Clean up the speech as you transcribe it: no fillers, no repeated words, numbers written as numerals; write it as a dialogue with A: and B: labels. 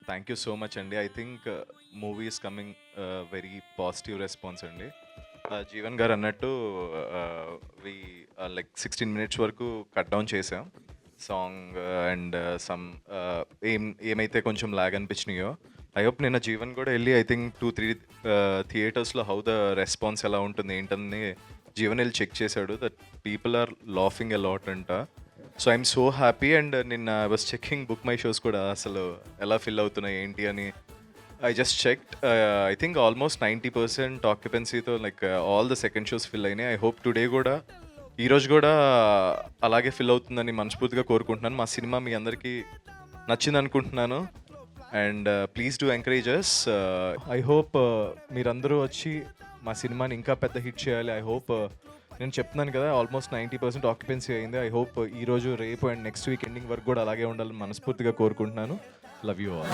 A: Thank you so much అండి. I think movie is coming very positive response అండి. జీవన్ గారు అన్నట్టు వి లైక్ 16 మినిట్స్ వరకు కట్ డౌన్ చేసాం సాంగ్ అండ్ సమ్ ఏమైతే కొంచెం లాగ్ అనిపించినాయో. ఐ హోప్ నిన్న జీవన్ కూడా వెళ్ళి ఐ థింక్ 2-3 థియేటర్స్లో హౌ ద రెస్పాన్స్ ఎలా ఉంటుంది ఏంటని జీవన్ వెళ్ళి చెక్ చేశాడు. That people are laughing a lot అంట. So I'm so happy. And నిన్న I was checking book my shows కూడా అసలు ఎలా ఫిల్ అవుతున్నాయి ఏంటి అని. I just checked. I think almost 90% ఆక్యుపెన్సీతో like all the second shows fill అయినాయి. ఐ హోప్ టుడే కూడా ఈరోజు కూడా అలాగే ఫిల్ అవుతుందని మనస్ఫూర్తిగా కోరుకుంటున్నాను. మా సినిమా మీ అందరికీ నచ్చింది అనుకుంటున్నాను. And please do encourages. I hope మీరందరూ వచ్చి మా సినిమాని ఇంకా పెద్ద హిట్ చేయాలి. ఐ హోప్ నేను చెప్తున్నాను కదా ఆల్మోస్ట్ 90% ఆక్యుపెన్సీ అయింది. ఐ హోప్ ఈరోజు రేపు అండ్ నెక్స్ట్ వీక్ ఎండింగ్ వరకు కూడా అలాగే ఉండాలని మనస్ఫూర్తిగా కోరుకుంటున్నాను. Love you all.